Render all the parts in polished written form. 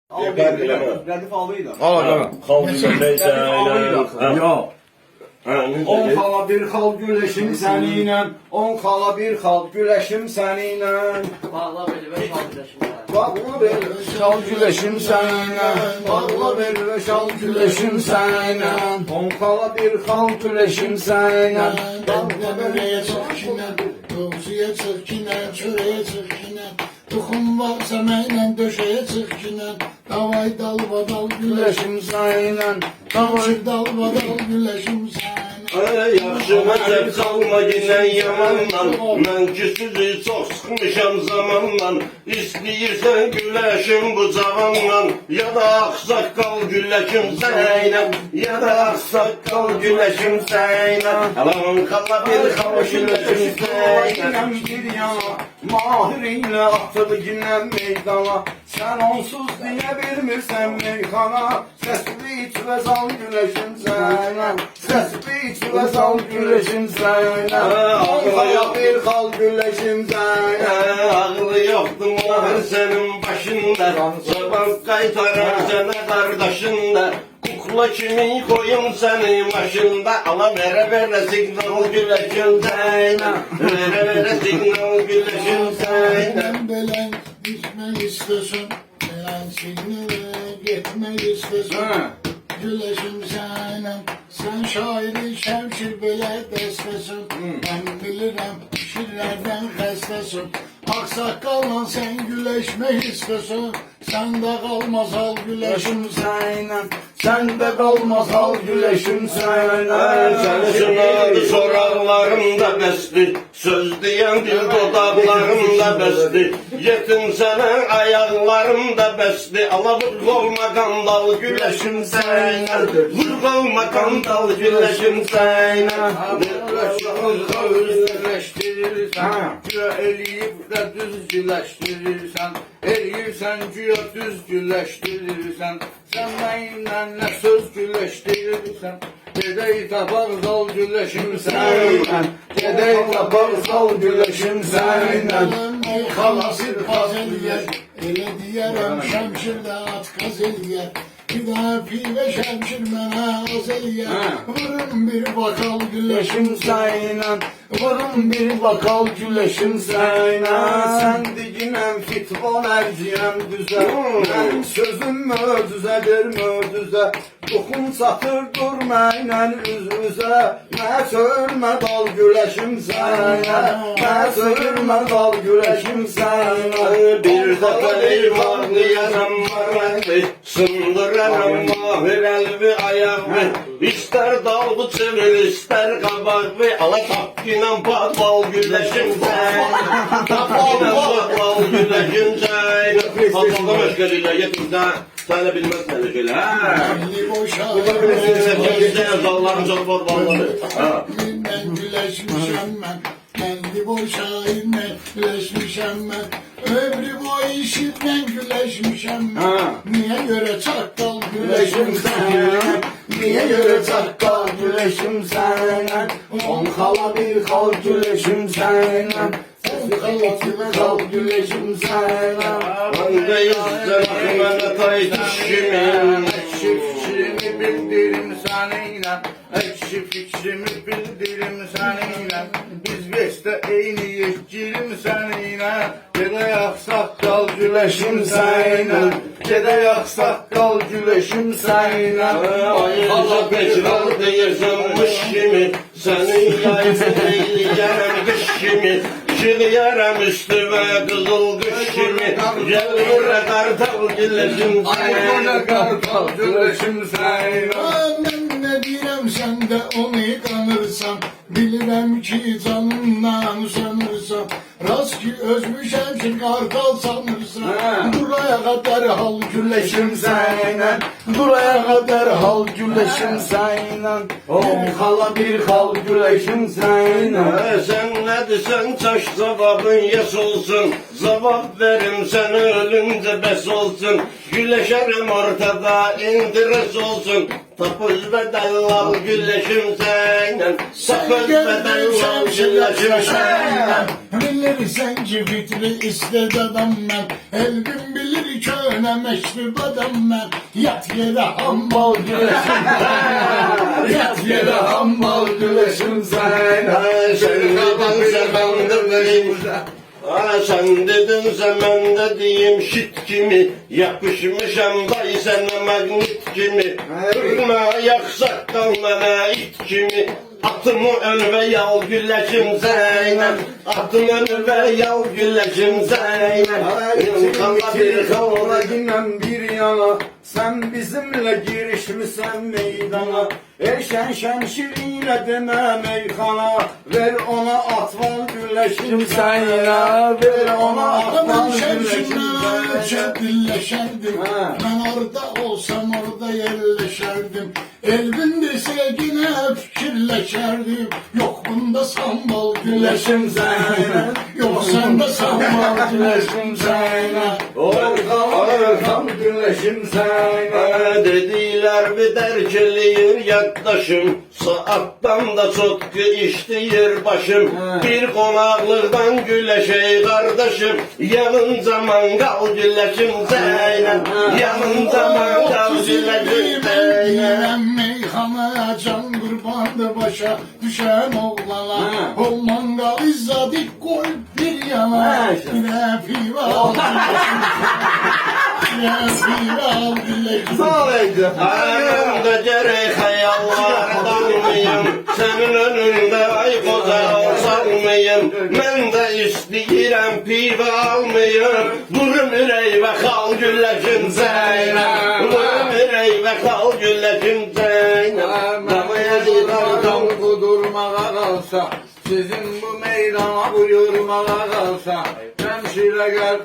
Rədif alıydı. Al. Yok. 10 xala bir xal güləşim səninlə, 10 xala bir xal güləşim səninlə. Bağla belə və şal güləşim. Bağla bir şal güləşim səninlə, bağla bir şal güləşim səninlə, 10 xala bir xal güləşim səninlə. Bağla bir çırkine, doğusuya çırkine, çöreğe çırkine. Tuxum varsa mənlə döşəyə çırkine. Davay dalbadal güləşim səninlə, davay dalbadal güləşim səninlə. Yaxşı məzəb qalma yenə yamandan, mən küsüzü çox sıxmışam zamandan. İstəyirsən güləşim bu cavandan, ya da ağsaqqal güləşim sənlə, ya da ağsaqqal güləşim sənlə. Alan xala bir xala güləşim sənlə. Bir yana, mahir ilə atıldı yine meydana. Sen onsuz diye bilmirsən meyxana. Sesli iç və zal güləşim sənlə, sesli iç və zal güləşim sənlə. Ağlaya bir xal güləşim sənlə. Ağlı yoxdur mahir sənin başında, sabah qaytarar sənə qardaşında. Kukla kimi koyum səni başında, ala verə signal güləşim sənlə, verə signal güləşim sənlə. Belen gitmek istiyorsun, belen signale gitmek istiyorsun. Güleşim səninəm, sen şairi şəmşir belə dəstəsin. Ben bilirəm, şirlərdən xəstəsin. Aksaqqalla sen güleşmek istiyorsun. Səndə qalmaz al güleşim Sənlə, səndə qalmaz al güləşim sənlə. Səni sınadı soraqlarımda bəsdir, söz deyən dil dodaqlarımda bəsdir. Yetim sənə ayaqlarımda bəsdir, ala vurq olma qandal güləşim sənlə, vurq olma qandal güləşim sənlə. Özləşdirirsən, güya eləyib də düz güləşdirirsən. Eləyirsən güya düz güləşdirirsən. Sən mənimlə nə söz güləşdirirsən. Gedək tapar zal güləşim sənlə, gedək tapar zal güləşim sənlə. Xalasır qaz eləyər, elə deyərəm şəmşirdə at qaz eləyər. Bir daha pivə şəmşir mənə az eləyər. Vurun bir bakal güləşim Sənlə, vurun bir bakal güləşim sənlə. Sən diginəm fitvan ərciyəm düzə, mənim sözüm möcüzədir möcüzə. Toxum çatır dur mənlə üz-üzə, nə söyürmə dal güləşim sənlə, nə söyürmə dal güləşim sənlə. Bir dəfə eyvanlayaram maraqlı, sındıraram mahir əlvi ayaqlı. İstər dalğı çevir, istər qabaqlı, ala tapqıyla patval güləşim sənlə, tapqıyla patval güləşim sənlə. Patvalda məşqə ilə yetimdə, sənə bilməzsən də belə, hə? Burada bilirsin, səfkəmizdə yazarların çox var vallahi. Ben güleşmişem ben, kendi boy şairle güleşmişem ben. Ömrü boy işimle güleşmişem ben. Niye göre çakkal Güləşim sənlə, niyə görə çaqqal güləşim sənlə. 10 xala bir xal güləşim sənlə, səsilə xal güləşim sənlə. Mən də yüzdən mənə tay düşümün, Ekşi fikrimi bildirim səninlə, ekşi fikrimi bildirim səninlə. Biz beşdə eyniyik girim səninlə, gedək ağsaqqal güləşim sənlə, gedək ağsaqqal güləşim sənlə. Ayıza bekral deyirsən qış kimi, sənin yayını eyləyərəm qış kimi. Çiliyərəm üstümə qızıl qış kimi, gəl buraya qartal güləşim sənlə. Qartal güləşim sənlə. Ben ne diyem sen de onu kanırsan. Bilirəm ki canından usanırsan. Rast ki özmüşəm ki kartal sanırsan. Buraya kadar hal Güləşim sənlə, buraya qədər hal güləşim sənlə. 10 xala bir xal güləşim sənlə. Sən nə desən çaş zavabın yes olsun, zavab verim sənə ölüncə bəs olsun. Güləşərəm ortada indires olsun, Tapız ve dellal güleşim seninle. Tapız ve dellal güleşim seninle. Bilirsen ki fitri isted adam ben. Elbim bilir köne meşrib adam ben. Yat yere hambal güleşim sen. Yat yere hambal güleşim sen. Sen dedinse ben de diyeyim şit kimi. Yapışmışam dayı sana magnet kimi. Kırma yaksak kalmana it kimi. Atımı ön ve yal güleşim Zeynep. Atımı ön ve yal güleşim Zeynep. Bir kavla ginem bir yana. Sen bizimle girişmişsen meydana. Şen şemşiriyle deme meyhana. Ver ona atval güleşim sayına. Ver ona atval Ben güleşim şemşinle sayına. dillerşerdim. Ha. Ben orada olsam orada yerleşerdim. Elbindeyse yine fikirleşerdim. Yok bunda sambal güleşim Zeynep. Yok sende sambal güleşim Zeynep. Orkam güleşim sayına. Dediler bir derkeliyir yaklaşım. Saattan da sotku içtiğir başım. Bir konaklıktan güleşey kardeşim. Yanın zaman kal güleşim Zeynep. Yanın zaman kal güleşim Zeynep. Meyhana can kurbandı başa düşen oğlana. O mangal izzadik koy bir yana. Bir de piva al güleşim. Bir de piva al güleşim. Sağ olaydı. Anımda gerek hayallardan mıyım? Senin önünde ay koza salmayım. Ben de isteyirem piva almayım. Vurum yüreği ve kal güleşim Zeynep. Vurum yüreği ve kal güleşim Zeynep. Damaya Tam kudurmağa kalsa, sizin bu meydana buyurmağa kalsa, hemşire gel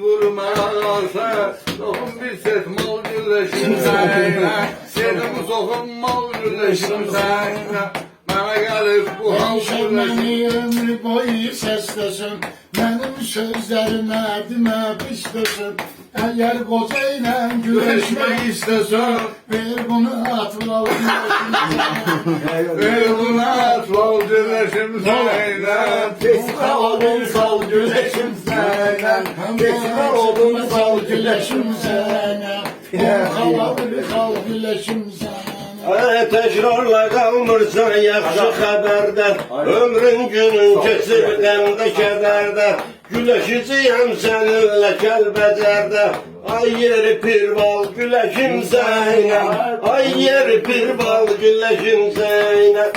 vurmağa kalsa, sokun bir ses mal güleşim sayına, senin sokun mal güleşim sayına, bana gelip bu hal Hemşer güleşim. beni ömrü boyu seslesin. Benim sözlerime dime pislesin. Eğer kozayla güreşmek istesin. Ver bunu atla Ver buna atval güleşim sayına, tesbih odun sal güleşim sayına, tesbih odun sal güleşim sayına. Kal güleşim sana. Tekrarla kalmırsan yaxşı xəbərdə. Ömrün günün keçir qəmdə kədərdə. Güləşiciyəm səninlə kəlbəcərdə. Ay yeri pirbal güləşim Zeynep. Ay yeri pirbal güləşim Zeynep.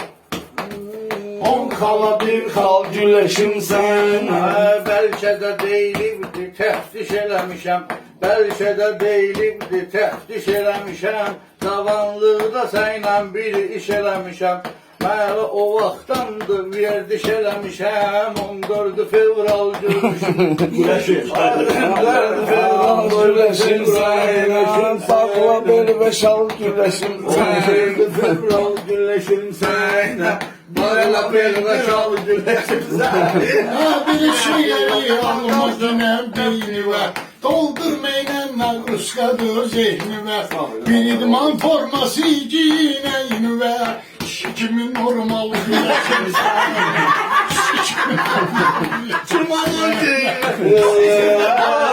On kala bir kal güleşim sayına. Belki de değilimdi teftiş eləmişəm. Belki de değilimdi teftiş eləmişəm. Cavanlıqda sənlə bir iş eləmişəm. Mələ o vaxtdandır verdiş eləmişəm. 14 fevral güləşim. 14 fevral güləşim sayına. Sakla beni ve şal güləşim sayına. 14 fevral güləşim sayına. Bağla beni ve şal güləşim sayına. Bir şiiri almak yine beyni ver. Doldurmayla ruskadı zihni ver. Bir idman forması giyineyini ver. Şikimin normal güleşim sana.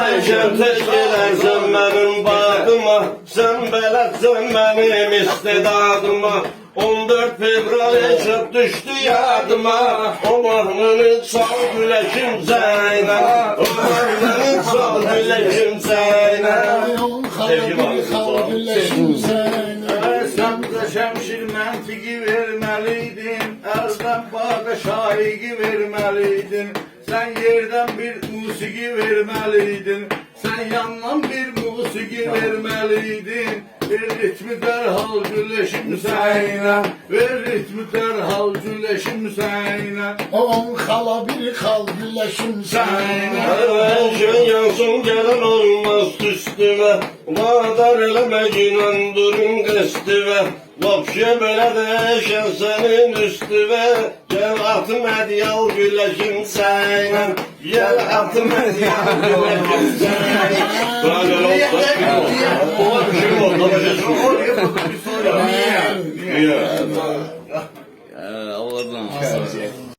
Ayşem tez gelərsən mənim badıma. Sən bələdsən mənim istidadıma. 14 fevral yaşab düşdü yadıma. O mahnını çal güləşim Zeynep. O mahnını çal güləşim Zeynep. Kal güleşim sana. Sen de şemşir mentiki vermeliydin. Əldən bağa şaigi vermeliydin. Sen yerden bir musiki vermeliydin. Sen yandan bir musiki vermeliydin. Ver ritmi derhal güleşim sayına. Ver ritmi derhal güleşim sayına. On kala bir kal güleşim sana. Şön yansın gəlin olmaz üstüme. Vadar eləmə inandırın qəstivə. Vapşe böyle değişen senin üstüme. Gel atım ediyal güleşim senin. Gel atım ediyal güleşim senin. Buna göre olsa ona bir şey oldu. Oraya bakın bir soru. Niye? Allah'ım.